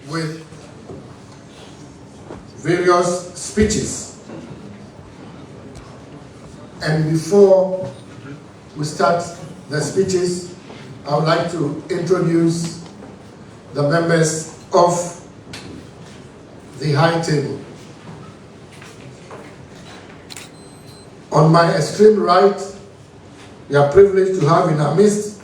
with various speeches. And before we start the speeches, I would like to introduce the members of the high table. On my extreme right, we are privileged to have in our midst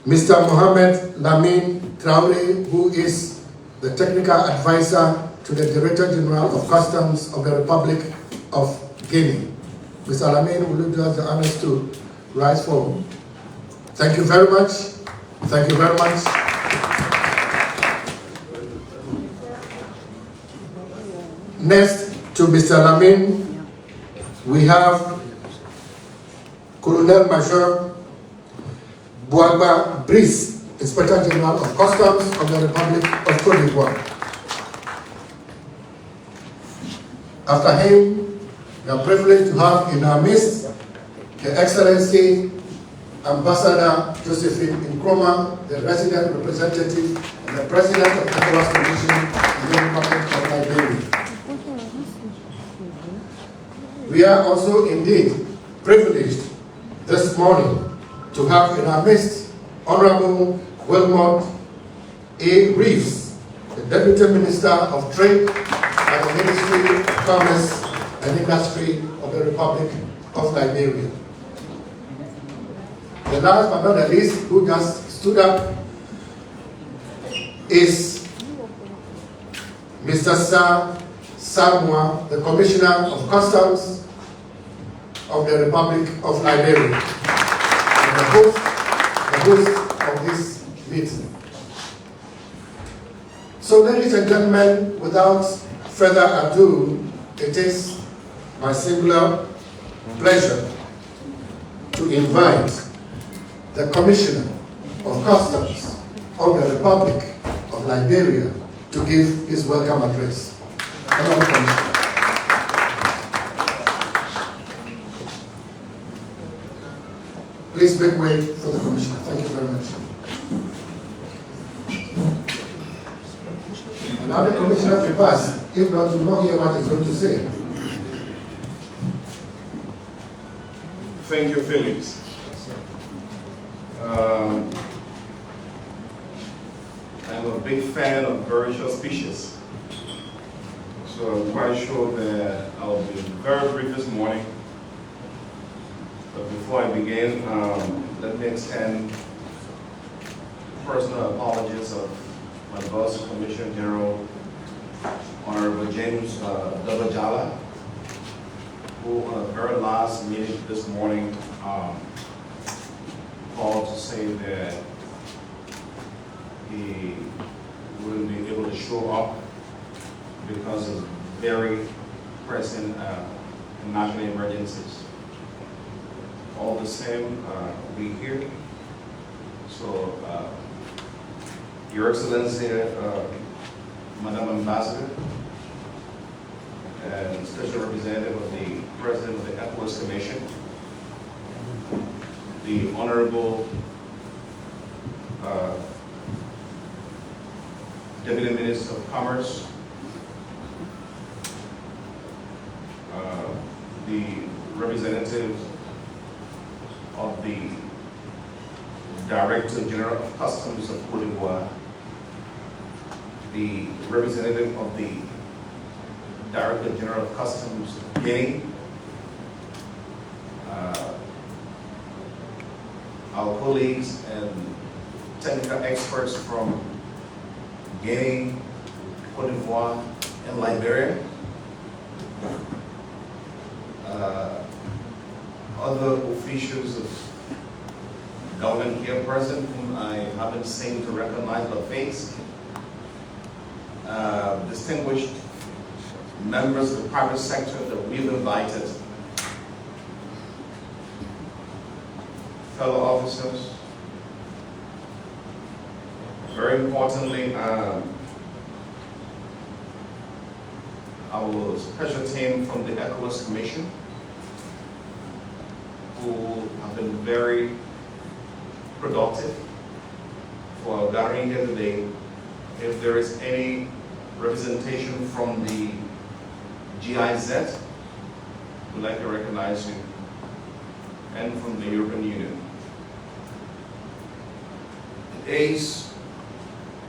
Mr. Mohamed Lamine Traoré, who is the technical advisor to the Director General of Customs of the Republic of Guinea. Mr. Lamine, will you do us the honors to rise forward? Thank you very much. Thank you very much. Next to Mr. Lamine, we have Colonel Major Boagba Brice, Inspector General of Customs of the Republic of Côte d'Ivoire. After him, we are privileged to have in our midst Her Excellency Ambassador Josephine Nkrumah, the resident representative and the President of the ECOWAS Commission in the Republic of Liberia. We are also indeed privileged this morning to have in our midst Honorable Wilmot A. Reeves, the Deputy Minister of Trade at the Ministry of Commerce and Industry of the Republic of Liberia. The last but not the least, who just stood up, is Mr. Sir Samoa, the Commissioner of Customs of the Republic of Liberia, and the host of this meeting. So, ladies and gentlemen, without further ado, it is my singular pleasure to invite the Commissioner of Customs of the Republic of Liberia to give his welcome address. Honorable Commissioner. Please make way for the Commissioner. Thank you very much. Allow the Commissioner to pass. If not, you will not hear what he's going to say. Thank you, Felix. I'm a big fan of very short speeches. So I'm quite sure that I'll be very brief this morning. But before I begin, let me extend personal apologies of my boss, Commissioner General Honorable James Dabajala, who on the very last meeting this morning called to say that he wouldn't be able to show up because of very pressing national emergencies. All the same, we here. So, Your Excellency, Madam Ambassador, and Special Representative of the President of the ECOWAS Commission, the Honorable Deputy Minister of Commerce, the representative of the Director General of Customs of Côte d'Ivoire, the representative of the Director General of Customs of Guinea, our colleagues and technical experts from Guinea, Côte d'Ivoire, and Liberia, other officials of government here present whom I haven't seen to recognize their face, distinguished members of the private sector that we've invited, fellow officers, very importantly, our special team from the ECOWAS Commission, who have been very productive for for our gathering here today. If there is any representation from the GIZ, we'd like to recognize you, and from the European Union. It is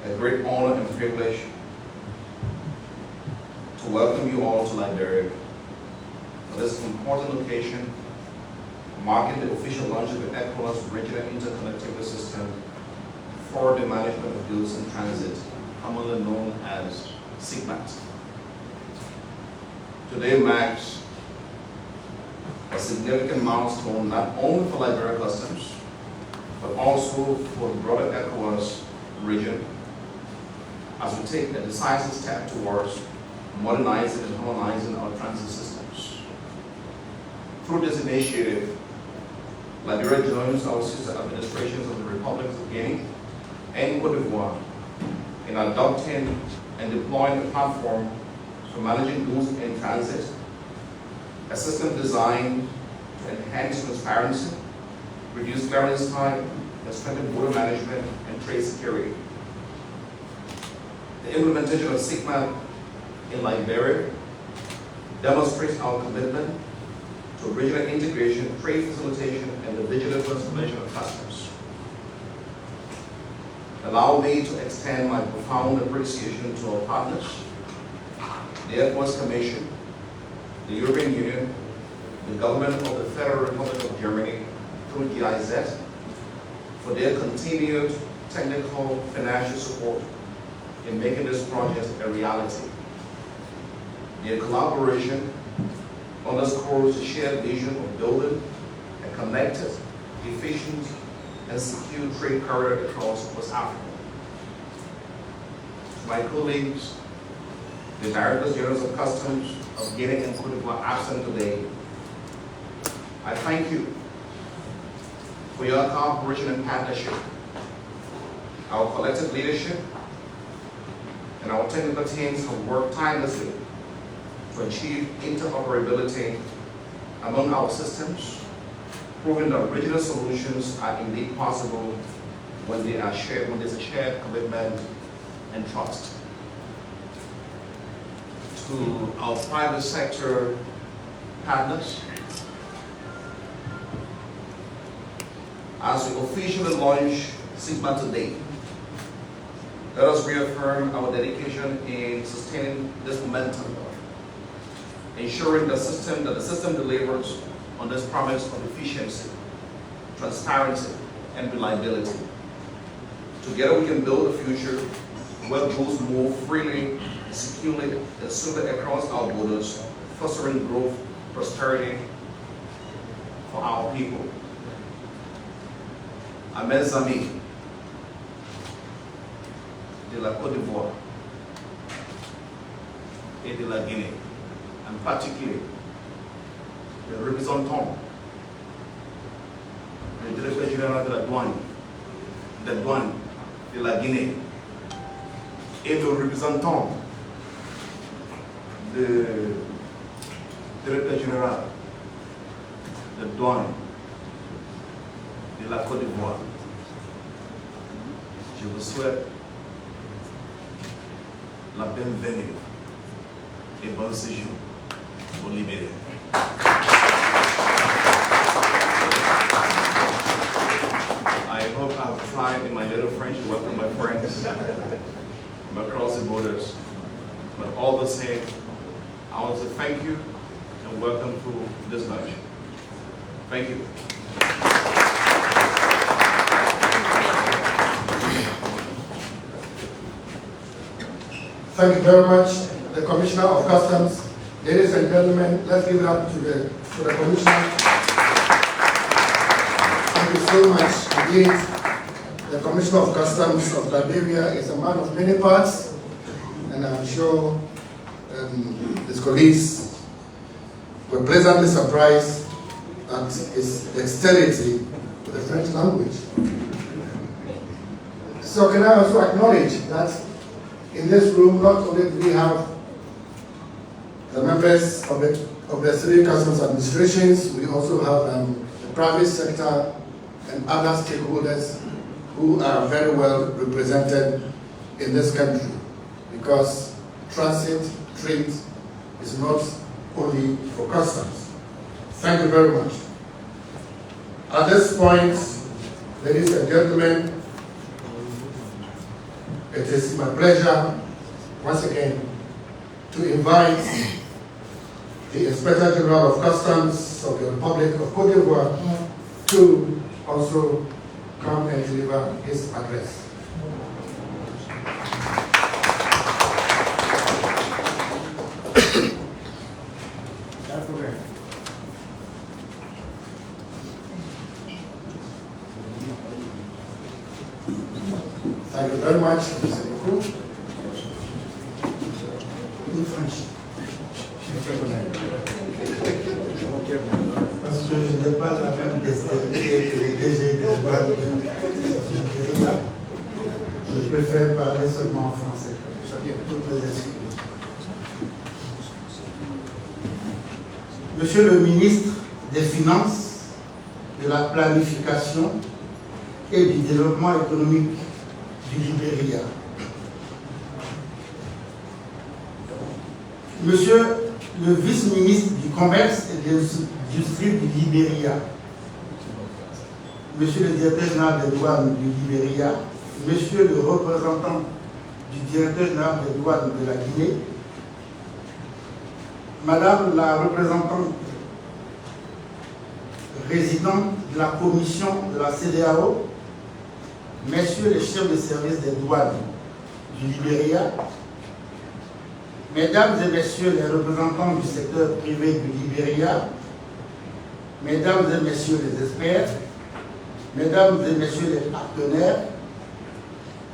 a great honor and privilege to welcome you all to Liberia for this important occasion, marking the official launch of the ECOWAS Regional Interconnectivity System for the Management of Goods in Transit, commonly known as SIGMAT. Today marks a significant milestone not only for Liberia Customs, but also for the broader ECOWAS region, as we take a decisive step towards modernizing and harmonizing our transit systems. Through this initiative, Liberia joins our sister administrations of the Republics of Guinea and Côte d'Ivoire in adopting and deploying a platform for managing goods in transit, a system designed to enhance transparency, reduce clearance time, and strengthen border management and trade security. The implementation of SIGMAT in Liberia demonstrates our commitment to regional integration, trade facilitation, and the digital transformation of customs. Allow me to extend my profound appreciation to our partners, the ECOWAS Commission, the European Union, the government of the Federal Republic of Germany through GIZ, for their continued technical financial support in making this project a reality. Their collaboration underscores the shared vision of building a connected, efficient, and secure trade corridor across West Africa. To my colleagues, the Directors General of Customs of Guinea and Côte d'Ivoire absent today, I thank you for your cooperation and partnership. Our collective leadership and our technical teams have worked tirelessly to achieve interoperability among our systems, proving that regional solutions are indeed possible when they are shared, when there's a shared commitment and trust. To our private sector partners, as we officially launch SIGMAT today, let us reaffirm our dedication in sustaining this momentum, ensuring the system delivers on this promise of efficiency, transparency, and reliability. Together we can build a future where goods move freely, securely, and safely across our borders, fostering growth, prosperity for our people. À mes amis de la Côte d'Ivoire et de la Guinée, en particulier le représentant du directeur général de la douane de la Guinée et le représentant du directeur général de douane de la Côte d'Ivoire. Je vous souhaite la bienvenue et bon séjour au Liberia. I hope I've tried in my little French to welcome my friends from across the borders. But all the same, I want to thank you and welcome to this lunch. Thank you. Thank you very much, the Commissioner of Customs. Ladies and gentlemen, let's give it up to the Commissioner. Thank you so much indeed. The Commissioner of Customs of Liberia is a man of many parts, and I'm sure his colleagues were pleasantly surprised at his dexterity with the French language. So can I also acknowledge that in this room, not only do we have the members of the three customs administrations, we also have the private sector and other stakeholders who are very well represented in this country, because transit trade is not only for customs. Thank you very much. At this point, ladies and gentlemen, it is my pleasure once again to invite the Inspector General of Customs of the Republic of Côte d'Ivoire to also come and deliver his address. Thank you very much. Merci beaucoup. Parce que je n'ai pas la même dextérité que les DG des douanes. Je préfère parler seulement en français. Toutes mes excuses. Monsieur le ministre des Finances, de la Planification et du Développement économique du Liberia. Monsieur le vice-ministre du Commerce et de l'Industrie du Liberia, Monsieur le directeur général des douanes du Liberia, Monsieur le représentant du directeur général des douanes de la Guinée, Madame la représentante résidente de la commission de la CEDEAO, Messieurs les chefs de service des douanes du Liberia, Mesdames et Messieurs les représentants du secteur privé du Liberia, Mesdames et Messieurs les experts, Mesdames et Messieurs les partenaires,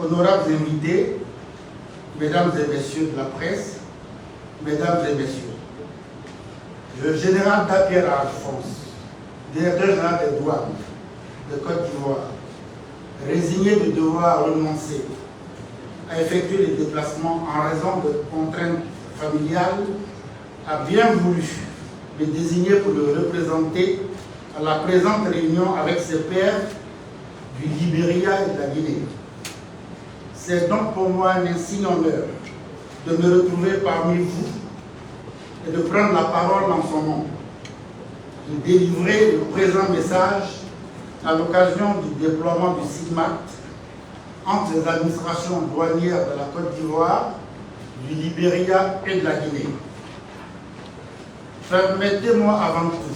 honorables invités, Mesdames et Messieurs de la presse, Mesdames et Messieurs, le général Dapierre Alphonse, directeur général des douanes de Côte d'Ivoire, résigné de devoir renoncer à effectuer les déplacements en raison de contraintes familiales, a bien voulu me désigner pour le représenter à la présente réunion avec ses pairs du Liberia et de la Guinée. C'est donc pour moi un insigne honneur de me retrouver parmi vous et de prendre la parole en son nom, de délivrer le présent message à l'occasion du déploiement du SIGMAT entre les administrations douanières de la Côte d'Ivoire, du Liberia et de la Guinée. Permettez-moi avant tout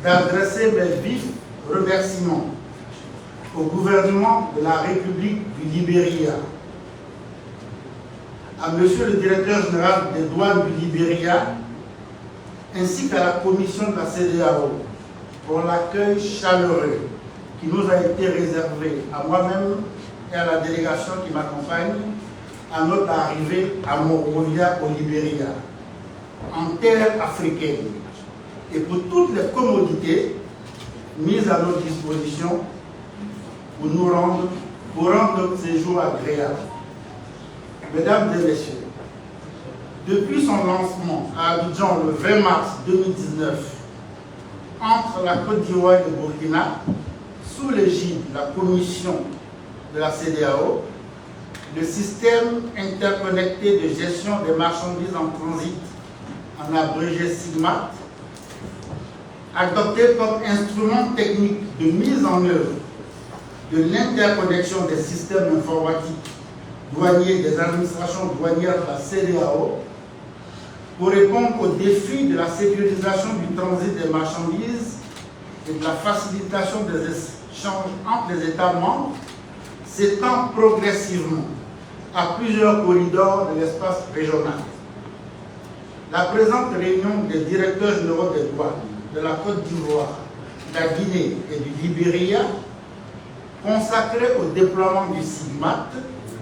d'adresser mes vifs remerciements au gouvernement de la République du Liberia, à Monsieur le directeur général des douanes du Liberia, ainsi qu'à la commission de la CEDEAO pour l'accueil chaleureux qui nous a été réservé à moi-même et à la délégation qui m'accompagne à notre arrivée à Monrovia au Liberia, en terre africaine, et pour toutes les commodités mises à notre disposition pour rendre notre séjour agréable. Mesdames et Messieurs, depuis son lancement à Abidjan le 20 mars 2019, entre la Côte d'Ivoire et le Burkina, sous l'égide de la commission de la CEDEAO, le système interconnecté de gestion des marchandises en transit, en abrégé SIGMAT, adopté comme instrument technique de mise en œuvre de l'interconnexion des systèmes informatiques douaniers des administrations douanières de la CEDEAO, pour répondre aux défis de la sécurisation du transit des marchandises et de la facilitation des échanges entre les États membres, s'étend progressivement à plusieurs corridors de l'espace régional. La présente réunion des directeurs généraux des douanes de la Côte d'Ivoire, de la Guinée et du Liberia, consacrée au déploiement du SIGMAT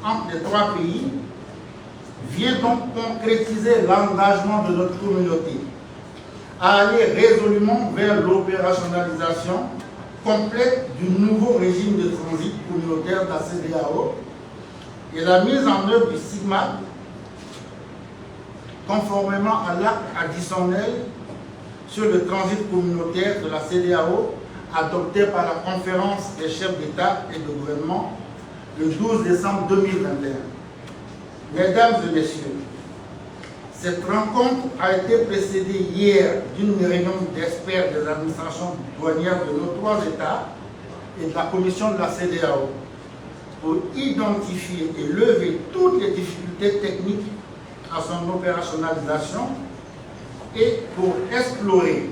entre les trois pays, vient donc concrétiser l'engagement de notre communauté à aller résolument vers l'opérationnalisation complète du nouveau régime de transit communautaire de la CEDEAO et la mise en œuvre du SIGMAT conformément à l'acte additionnel sur le transit communautaire de la CEDEAO adopté par la conférence des chefs d'État et de gouvernement le 12 décembre 2021. Mesdames et messieurs, cette rencontre a été précédée hier d'une réunion d'experts des administrations douanières de nos 3 États et de la commission de la CEDEAO pour identifier et lever toutes les difficultés techniques à son opérationnalisation et pour explorer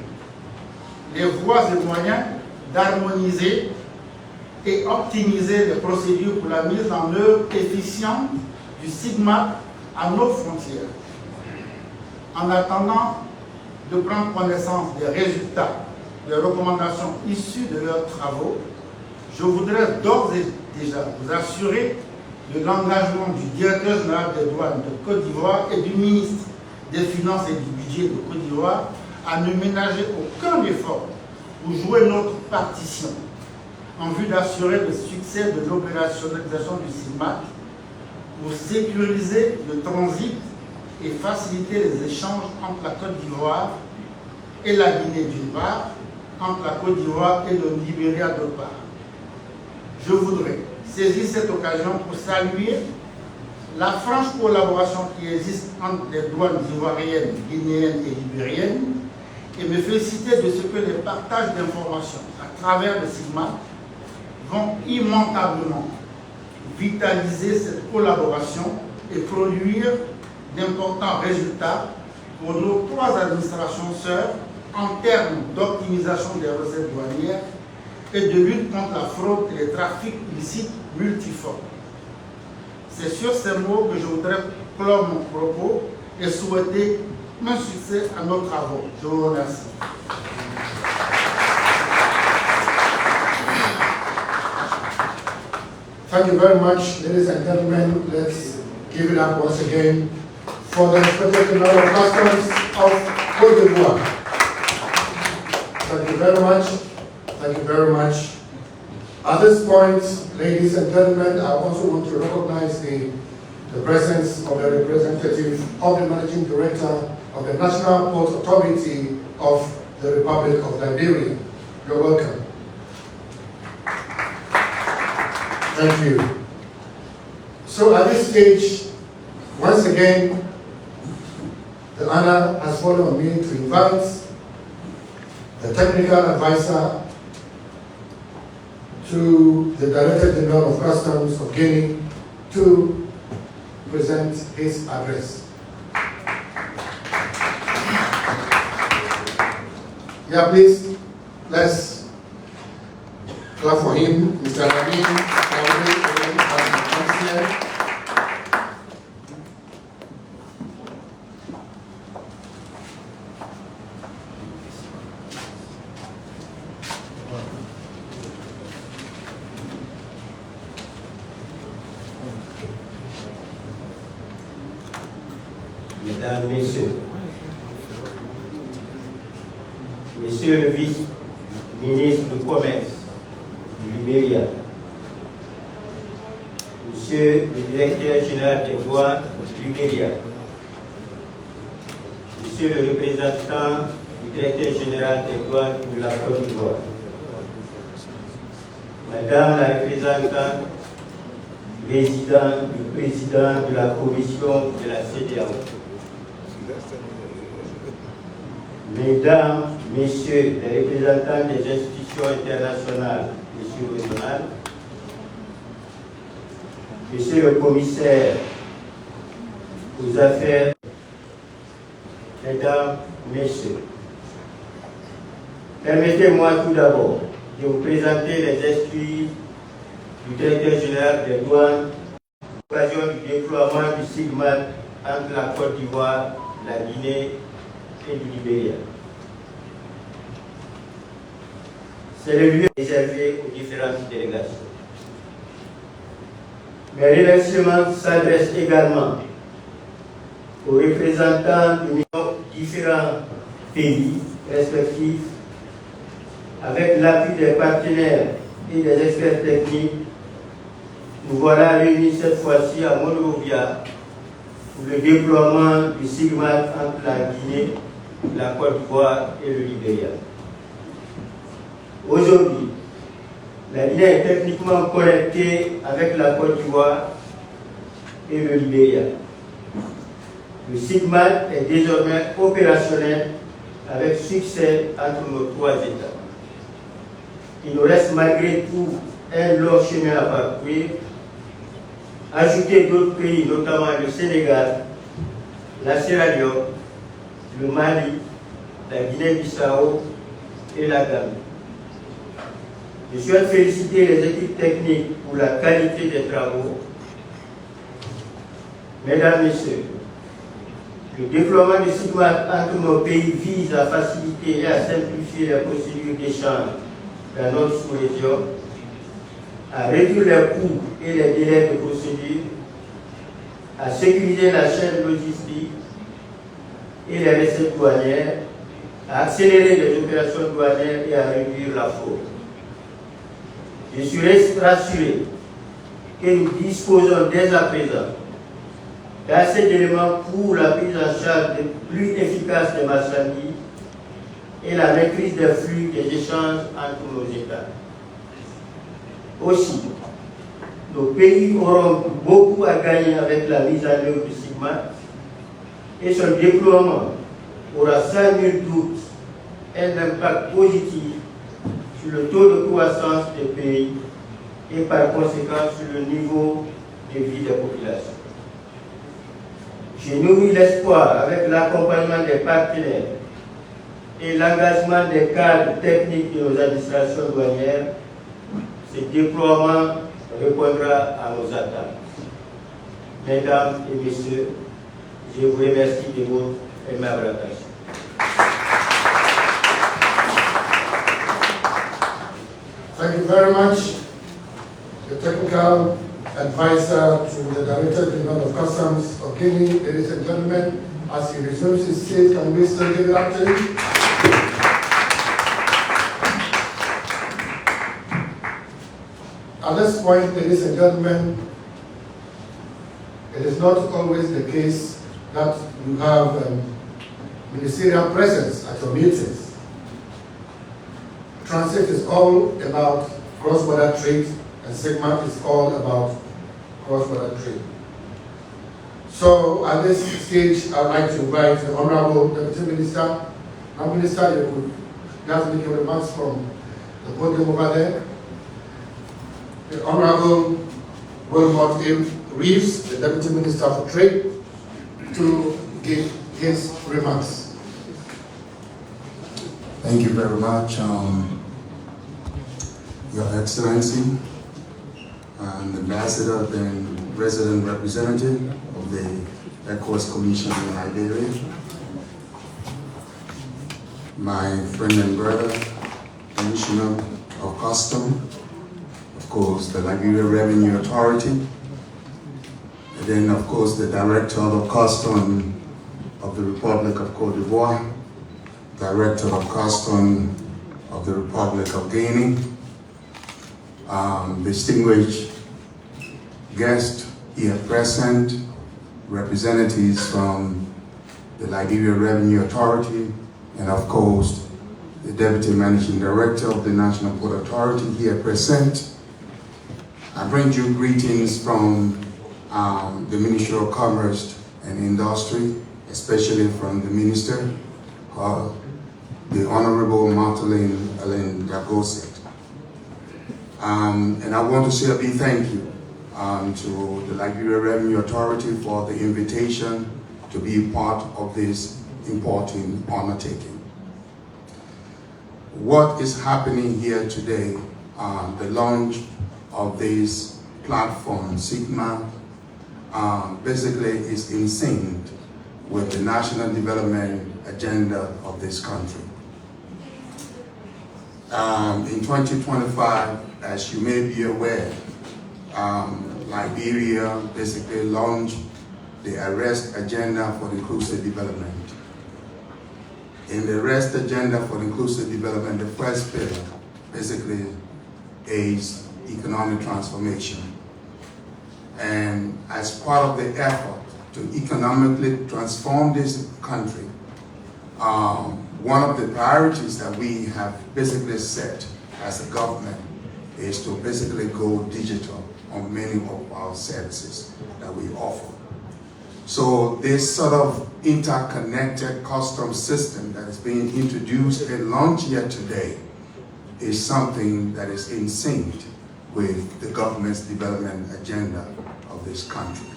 les voies et moyens d'harmoniser et optimiser les procédures pour la mise en œuvre efficiente du SIGMAT à nos frontières. En attendant de prendre connaissance des résultats, des recommandations issues de leurs travaux, je voudrais d'ores et déjà vous assurer de l'engagement du directeur général des douanes de Côte d'Ivoire et du ministre des Finances et du Budget de Côte d'Ivoire à ne ménager aucun effort pour jouer notre partition en vue d'assurer le succès de l'opérationnalisation du SIGMAT, pour sécuriser le transit et faciliter les échanges entre la Côte d'Ivoire et la Guinée d'une part, entre la Côte d'Ivoire et le Liberia d'autre part. Je voudrais saisir cette occasion pour saluer la franche collaboration qui existe entre les douanes ivoiriennes, guinéennes et libériennes et me féliciter de ce que les partages d'informations à travers le SIGMAT vont immanquablement vitaliser cette collaboration et produire d'importants résultats pour nos 3 administrations sœurs en termes d'optimisation des recettes douanières et de lutte contre la fraude et les trafics illicites multiformes. C'est sur ces mots que je voudrais clore mon propos et souhaiter un succès à nos travaux. Je vous remercie. Thank you very much, ladies and gentlemen. Let's give it up once again for the Inspector General of Customs of Côte d'Ivoire. Thank you very much. Thank you very much. At this point, ladies and gentlemen, I also want to recognize the presence of the representative of the Managing Director of the National Port Authority of the Republic of Liberia. You're welcome. Thank you. So at this stage, once again, the honor has fallen on me to invite the technical advisor to the Director General of Customs of Guinea to present his address. Yeah, please, let's clap for him, Mr. Lamin. Mesdames, Messieurs, Monsieur le vice-ministre du Commerce du Liberia, Monsieur le directeur général des douanes du Liberia, Monsieur le représentant du directeur général des douanes de la Côte d'Ivoire, Madame la représentante du président de la commission de la CEDEAO, Mesdames, Messieurs les représentants des institutions internationales et sous-régionales, Monsieur le commissaire aux affaires, Mesdames, Messieurs, permettez-moi tout d'abord de vous présenter les excuses du directeur général des douanes à l'occasion du déploiement du SIGMAT entre la Côte d'Ivoire, la Guinée et du Liberia. C'est le lieu réservé aux différentes délégations. Mes remerciements s'adressent également aux représentants de différents pays respectifs, avec l'appui des partenaires et des experts techniques. Nous voilà réunis cette fois-ci à Monrovia pour le déploiement du SIGMAT entre la Guinée, la Côte d'Ivoire et le Liberia. Aujourd'hui, la Guinée est techniquement connectée avec la Côte d'Ivoire et le Liberia. Le SIGMAT est désormais opérationnel avec succès entre nos 3 États. Il nous reste malgré tout un long chemin à parcourir. Ajouter d'autres pays, notamment le Sénégal, la Sierra Leone, le Mali, la Guinée-BCEAO et la Guinée. Je souhaite féliciter les équipes techniques pour la qualité des travaux. Mesdames, Messieurs, le déploiement du SIGMAT entre nos pays vise à faciliter et à simplifier les procédures d'échange dans notre sous-région, à réduire les coûts et les délais de procédure, à sécuriser la chaîne logistique et les recettes douanières, à accélérer les opérations douanières et à réduire la fraude. Je suis rassuré que nous disposons dès à présent d'assez d'éléments pour la prise en charge plus efficace des marchandises et la maîtrise des flux des échanges entre nos États. Aussi, nos pays auront beaucoup à gagner avec la mise en œuvre du SIGMAT et son déploiement aura sans nul doute un impact positif sur le taux de croissance des pays et par conséquent sur le niveau de vie des populations. J'ai nourri l'espoir avec l'accompagnement des partenaires et l'engagement des cadres techniques de nos administrations douanières. Ce déploiement répondra à nos attentes. Mesdames et Messieurs, je vous remercie de votre aimable attention. Thank you very much. The technical advisor to the Director General of Customs of Guinea, ladies and gentlemen, as he resumes his seat, can we still give it up to him? At this point, ladies and gentlemen, it is not always the case that you have ministerial presence at your meetings. Transit is all about cross-border trade, and SIGMAT is all about cross-border trade. So at this stage, I'd like to invite the Honorable Deputy Minister. Now, Minister, you could just make your remarks from the podium over there. The Honorable Wilmot Reeves, the Deputy Minister for Trade, to give his remarks. Thank you very much, Your Excellency, and Ambassador and Resident Representative of the ECOWAS Commission in Liberia, my friend and brother, Commissioner of Customs, of course, the Liberia Revenue Authority, and then, of course, the Director of Customs of the Republic of Côte d'Ivoire, Director of Customs of the Republic of Guinea, distinguished guests here present, representatives from the Liberia Revenue Authority, and of course, the Deputy Managing Director of the National Port Authority here present. I bring you greetings from the Ministry of Commerce and Industry, especially from the Minister, the Honorable Martelin Alain Gagoset. And I want to say a big thank you to the Liberia Revenue Authority for the invitation to be part of this important undertaking. What is happening here today, the launch of this platform, SIGMAT, basically is in sync with the national development agenda of this country. In 2025, as you may be aware, Liberia basically launched the Arrest Agenda for Inclusive Development. In the Arrest Agenda for Inclusive Development, the first pillar basically is economic transformation. And as part of the effort to economically transform this country, one of the priorities that we have basically set as a government is to basically go digital on many of our services that we offer. So this sort of interconnected customs system that is being introduced and launched here today is something that is in sync with the government's development agenda of this country.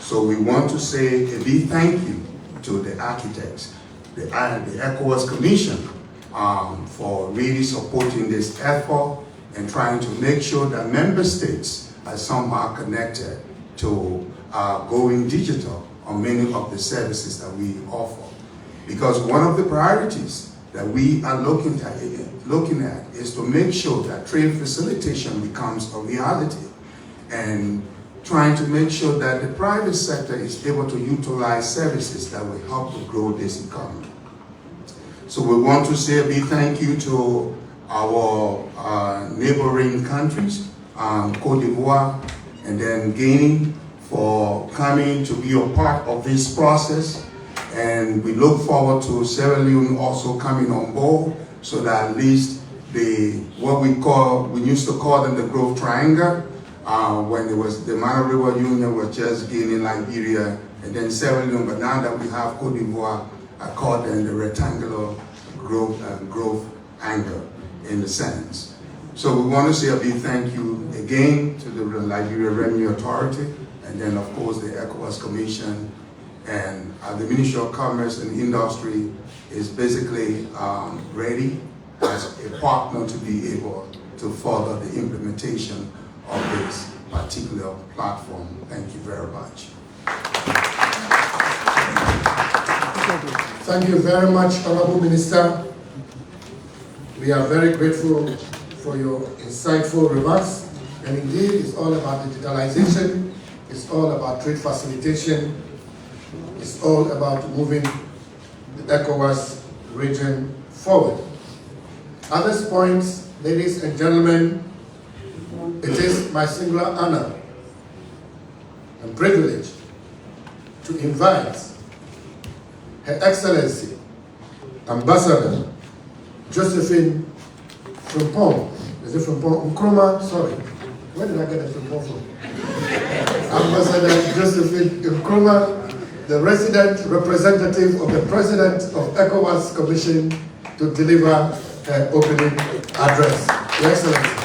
So we want to say a big thank you to the architects, the ECOWAS Commission, for really supporting this effort and trying to make sure that member states are somehow connected to going digital on many of the services that we offer. Because one of the priorities that we are looking at is to make sure that trade facilitation becomes a reality, and trying to make sure that the private sector is able to utilize services that will help to grow this economy. So we want to say a big thank you to our neighboring countries, Côte d'Ivoire and then Guinea, for coming to be a part of this process. And we look forward to Sierra Leone also coming on board, so that at least we used to call them the Growth Triangle, when it was the Mara River Union was just Guinea, Liberia, and then Sierra Leone. But now that we have Côte d'Ivoire, I call them the rectangular growth angle in the sense. So we want to say a big thank you again to the Liberia Revenue Authority, and then of course the ECOWAS Commission, and the Ministry of Commerce and Industry is basically ready as a partner to be able to further the implementation of this particular platform. Thank you very much. Thank you very much, Honorable Minister. We are very grateful for your insightful remarks. And indeed, it's all about digitalization. It's all about trade facilitation. It's all about moving the ECOWAS region forward. At this point, ladies and gentlemen, it is my singular honor and privilege to invite Her Excellency, Ambassador Josephine Frimpong. Is it Frimpong? Nkrumah? Sorry. Where did I get the Frimpong from? Ambassador Josephine Nkrumah, the resident representative of the President of ECOWAS Commission, to deliver her opening address. Your Excellency.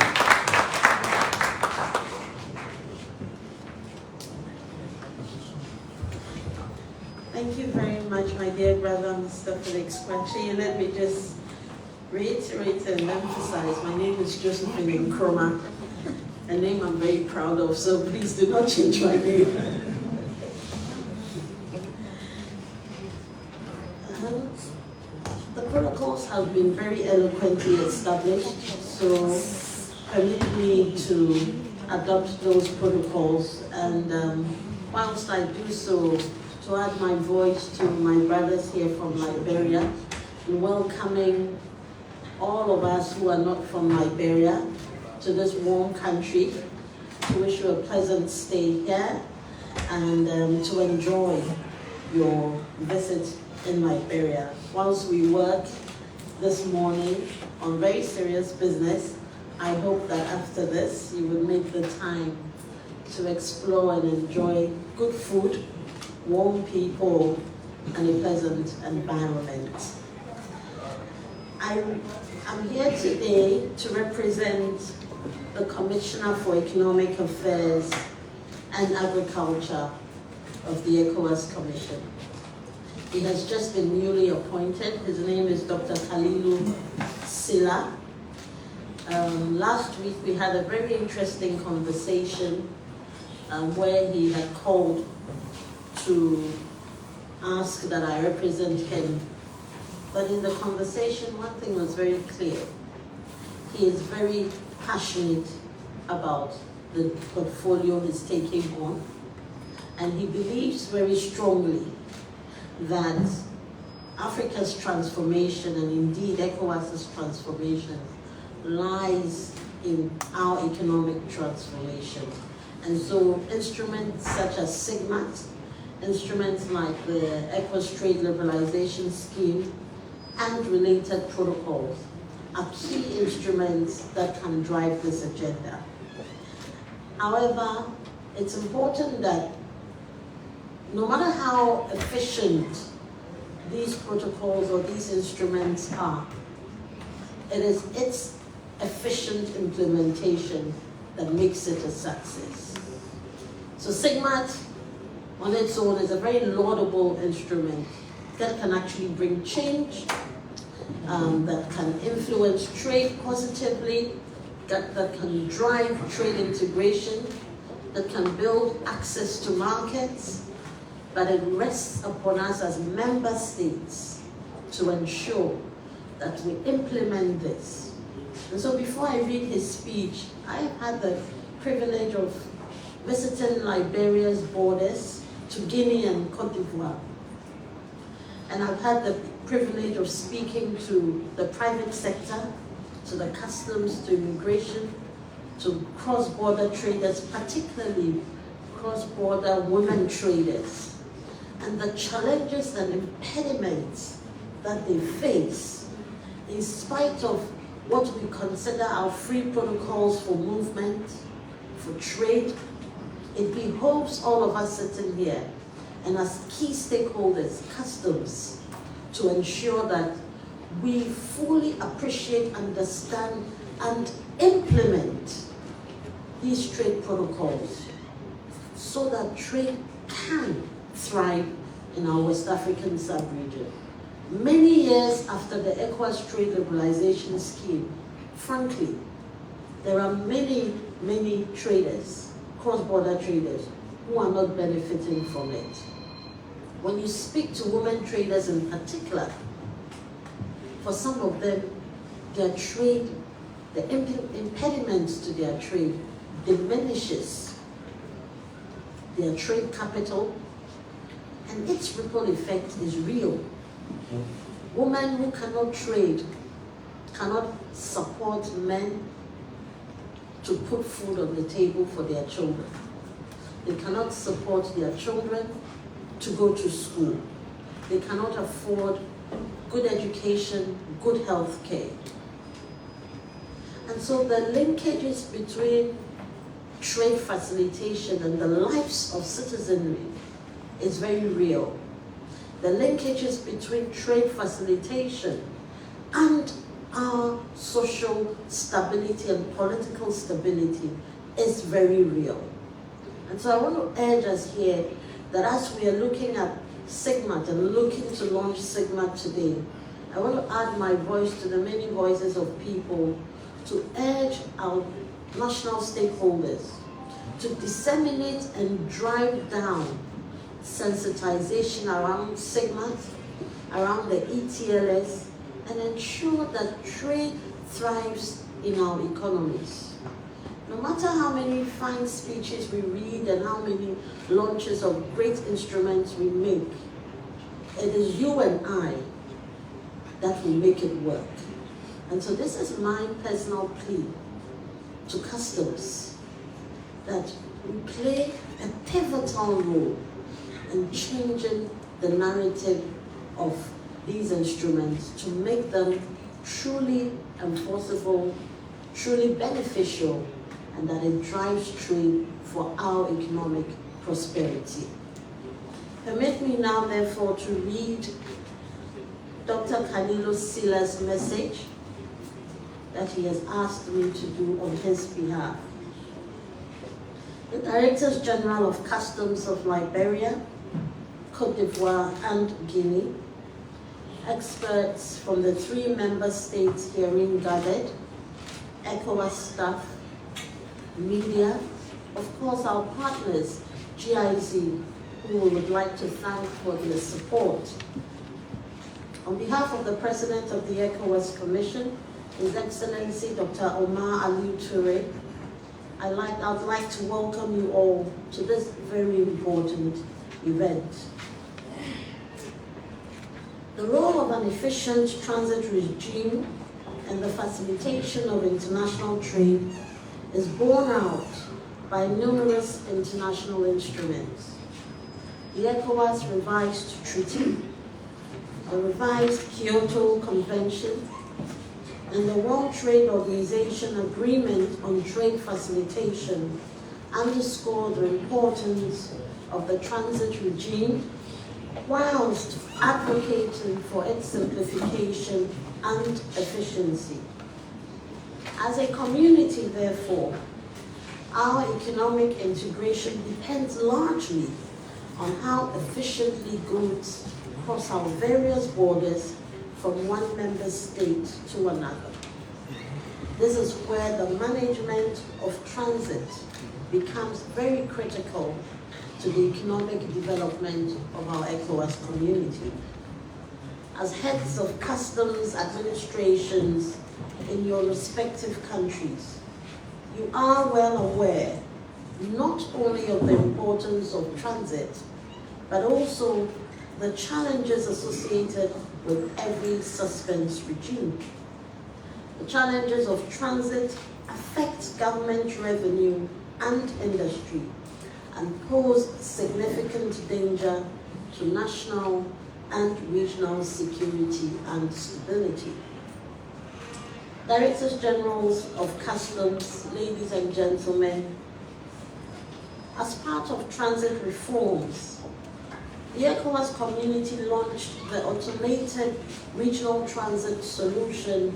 Thank you very much, my dear brother, Mr. Felix Kwachi. Let me just reiterate and emphasize, my name is Josephine Nkrumah, a name I'm very proud of, so please do not change my name. The protocols have been very eloquently established, so permit me to adopt those protocols, and whilst I do so, to add my voice to my brothers here from Liberia, in welcoming all of us who are not from Liberia to this warm country, to wish you a pleasant stay here, and to enjoy your visit in Liberia. Whilst we work this morning on very serious business, I hope that after this you will make the time to explore and enjoy good food, warm people, and a pleasant environment. I'm here today to represent the Commissioner for Economic Affairs and Agriculture of the ECOWAS Commission. He has just been newly appointed. His name is Dr. Kalilu Silla. Last week we had a very interesting conversation where he had called to ask that I represent him. But in the conversation, one thing was very clear. He is very passionate about the portfolio he's taking on, and he believes very strongly that Africa's transformation, and indeed ECOWAS's transformation, lies in our economic transformation. And so instruments such as SIGMAT, instruments like the ECOWAS Trade Liberalization Scheme, and related protocols are key instruments that can drive this agenda. However, it's important that no matter how efficient these protocols or these instruments are, it is its efficient implementation that makes it a success. So SIGMAT on its own is a very laudable instrument that can actually bring change, that can influence trade positively, that can drive trade integration, that can build access to markets, but it rests upon us as member states to ensure that we implement this. And so before I read his speech, I had the privilege of visiting Liberia's borders to Guinea and Côte d'Ivoire. And I've had the privilege of speaking to the private sector, to the customs, to immigration, to cross-border traders, particularly cross-border women traders, and the challenges and impediments that they face in spite of what we consider our free protocols for movement, for trade. It behoves all of us sitting here and as key stakeholders, customs, to ensure that we fully appreciate, understand, and implement these trade protocols so that trade can thrive in our West African sub-region. Many years after the ECOWAS trade liberalization scheme, frankly, there are many traders, cross-border traders, who are not benefiting from it. When you speak to women traders in particular, for some of them, their trade, the impediments to their trade diminishes their trade capital, and its ripple effect is real. Women who cannot trade cannot support men to put food on the table for their children. They cannot support their children to go to school. They cannot afford good education, good health care. And so the linkages between trade facilitation and the lives of citizenry is very real. The linkages between trade facilitation and our social stability and political stability is very real. And so I want to urge us here that as we are looking at SIGMAT and looking to launch SIGMAT today, I want to add my voice to the many voices of people to urge our national stakeholders to disseminate and drive down sensitization around SIGMAT, around the ETLS, and ensure that trade thrives in our economies. No matter how many fine speeches we read and how many launches of great instruments we make, it is you and I that will make it work. And so this is my personal plea to customs, that we play a pivotal role in changing the narrative of these instruments to make them truly enforceable, truly beneficial, and that it drives trade for our economic prosperity. Permit me now, therefore, to read Dr. Canelo Sila's message that he has asked me to do on his behalf. The Directors General of Customs of Liberia, Côte d'Ivoire, and Guinea, experts from the 3 member states herein gathered, ECOWAS staff, media, of course our partners, GIZ, who we would like to thank for their support. On behalf of the President of the ECOWAS Commission, His Excellency Dr. Omar Alieu Toure, I'd like to welcome you all to this very important event. The role of an efficient transit regime and the facilitation of international trade is borne out by numerous international instruments. The ECOWAS revised treaty, the revised Kyoto Convention, and the World Trade Organization Agreement on Trade Facilitation underscore the importance of the transit regime whilst advocating for its simplification and efficiency. As a community, therefore, our economic integration depends largely on how efficiently goods cross our various borders from one member state to another. This is where the management of transit becomes very critical to the economic development of our ECOWAS community. As heads of customs administrations in your respective countries, you are well aware not only of the importance of transit, but also the challenges associated with every suspense regime. The challenges of transit affect government revenue and industry and pose significant danger to national and regional security and stability. Directors Generals of Customs, ladies and gentlemen, as part of transit reforms, the ECOWAS community launched the automated regional transit solution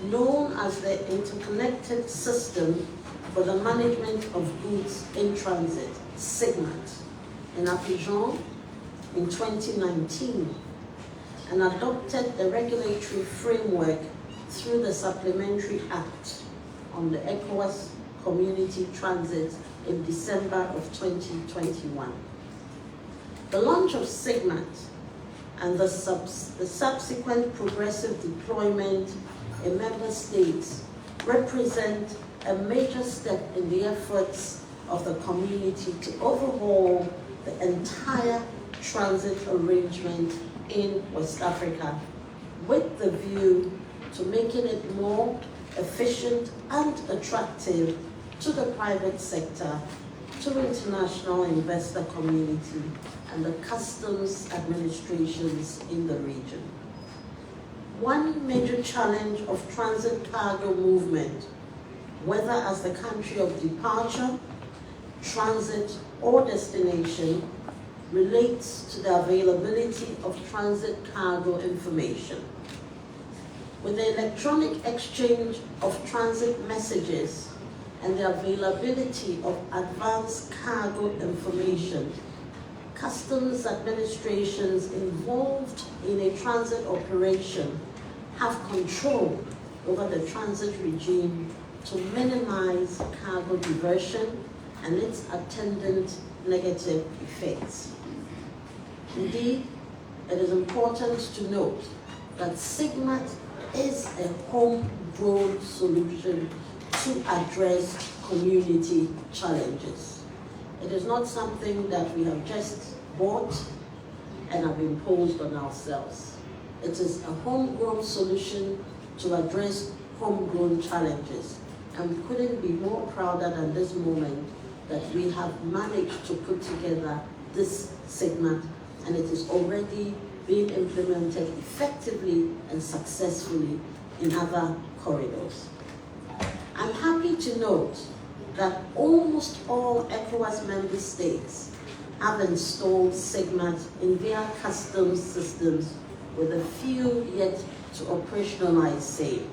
known as the Interconnected System for the Management of Goods in Transit, SIGMAT, in Abidjan in 2019, and adopted the regulatory framework through the Supplementary Act on the ECOWAS Community Transit in December of 2021. The launch of SIGMAT and the subsequent progressive deployment in member states represent a major step in the efforts of the community to overhaul the entire transit arrangement in West Africa with the view to making it more efficient and attractive to the private sector, to international investor community, and the customs administrations in the region. One major challenge of transit cargo movement, whether as the country of departure, transit, or destination, relates to the availability of transit cargo information. With the electronic exchange of transit messages and the availability of advanced cargo information, customs administrations involved in a transit operation have control over the transit regime to minimize cargo diversion and its attendant negative effects. Indeed, it is important to note that SIGMAT is a homegrown solution to address community challenges. It is not something that we have just bought and have imposed on ourselves. It is a homegrown solution to address homegrown challenges. And we couldn't be more prouder than this moment that we have managed to put together this SIGMAT, and it is already being implemented effectively and successfully in other corridors. I'm happy to note that almost all ECOWAS member states have installed SIGMAT in their customs systems, with a few yet to operationalize same.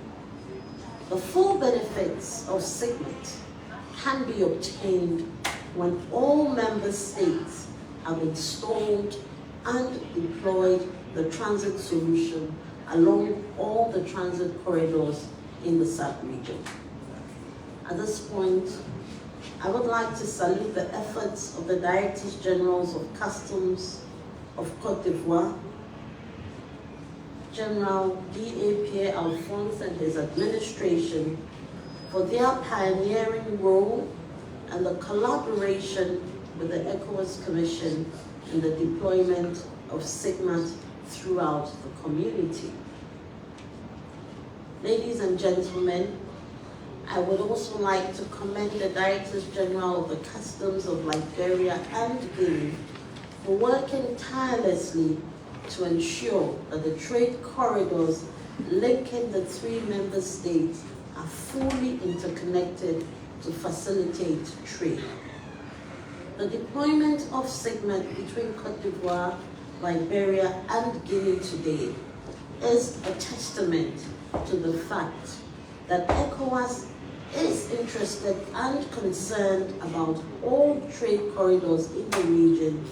The full benefits of SIGMAT can be obtained when all member states have installed and deployed the transit solution along all the transit corridors in the sub-region. At this point, I would like to salute the efforts of the Directors Generals of Customs of Côte d'Ivoire, General D.A. Pierre Alphonse and his administration for their pioneering role and the collaboration with the ECOWAS Commission in the deployment of SIGMAT throughout the community. Ladies and gentlemen, I would also like to commend the Directors General of the Customs of Liberia and Guinea for working tirelessly to ensure that the trade corridors linking the three member states are fully interconnected to facilitate trade. The deployment of SIGMAT between Côte d'Ivoire, Liberia, and Guinea today is a testament to the fact that ECOWAS is interested and concerned about all trade corridors in the region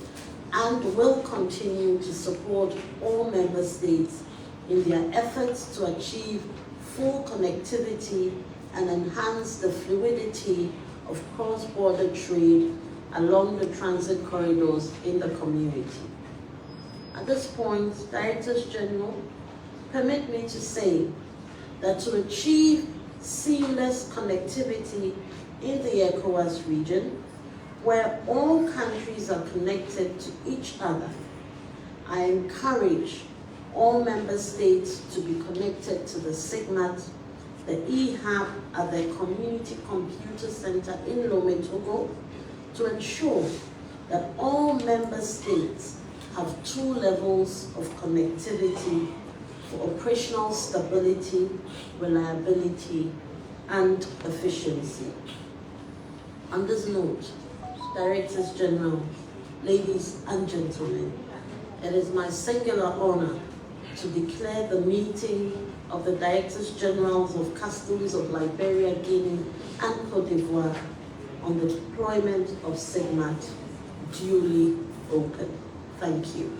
and will continue to support all member states in their efforts to achieve full connectivity and enhance the fluidity of cross-border trade along the transit corridors in the community. At this point, Directors General, permit me to say that to achieve seamless connectivity in the ECOWAS region, where all countries are connected to each other, I encourage all member states to be connected to the SIGMAT, the e-hub at the Community Computer Center in Lomé, Togo, to ensure that all member states have 2 levels of connectivity for operational stability, reliability, and efficiency. On this note, Directors General, ladies and gentlemen, it is my singular honor to declare the meeting of the Directors Generals of Customs of Liberia, Guinea, and Côte d'Ivoire on the deployment of SIGMAT duly open. Thank you.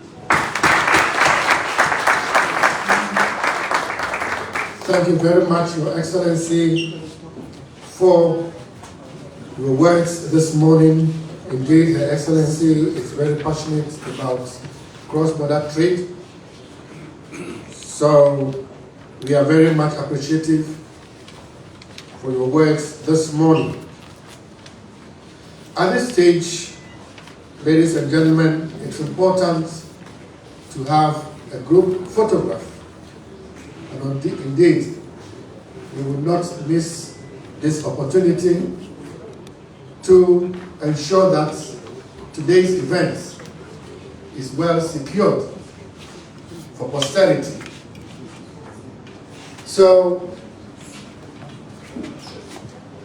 Thank you very much, Your Excellency, for your words this morning. Indeed, Her Excellency is very passionate about cross-border trade. So we are very much appreciative for your words this morning. At this stage, ladies and gentlemen, it's important to have a group photograph. And indeed, we will not miss this opportunity to ensure that today's event is well secured for posterity. So,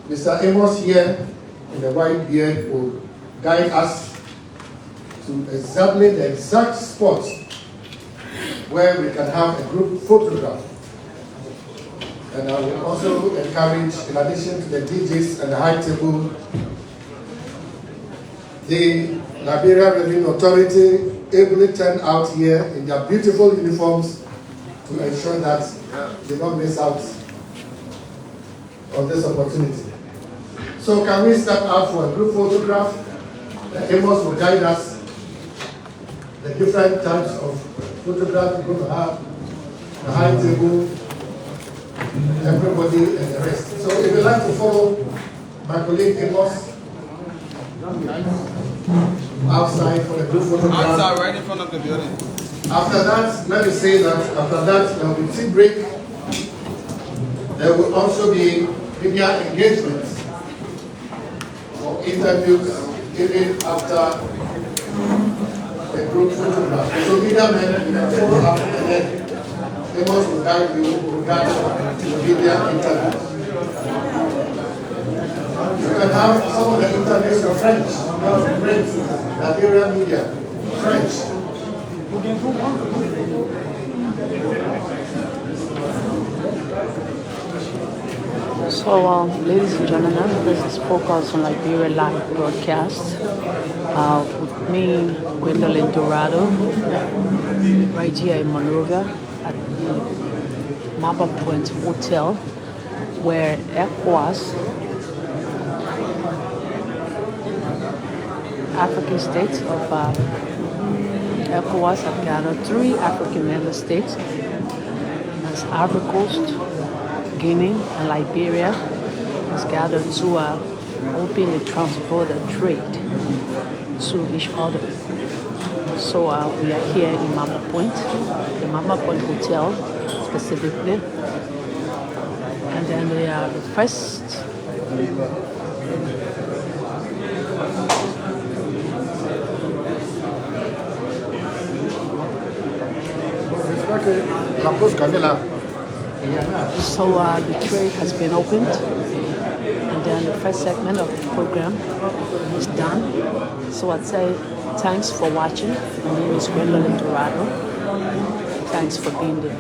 Mr. Amos here in the white beard will guide us to examine the exact spot where we can have a group photograph. And I will also encourage, in addition to the DJs and the high table, the Liberia Revenue Authority ably turned out here in their beautiful uniforms to ensure that they don't miss out on this opportunity. So can we step out for a group photograph? The Amos will guide us the different types of photographs we're going to have, the high table, everybody and the rest. So if you'd like to follow my colleague Amos outside for the group photograph. Outside, right in front of the building. After that, let me say that after that there will be tea break. There will also be media engagement for interviews given after the group photograph. So media men will follow up and then Amos will guide you regarding the media interviews. You can have some of the interviews in French, Liberia media, French. So, ladies and gentlemen, this is Focus on Liberia Live broadcast. With me, Gwendolyn Dorado, right here in Monrovia at the Mapa Point Hotel, where ECOWAS, African states of ECOWAS have gathered 3 African member states, as Ivory Coast, Guinea, and Liberia, has gathered to open a transborder trade to each other. So we are here in Mapa Point, the Mapa Point Hotel specifically, and then we are the first. La pause qu'on est là, So the tray has been opened, and then the first segment of the program is done. So I'd say thanks for watching. My name is Gwendolyn Dorado. Thanks for being there.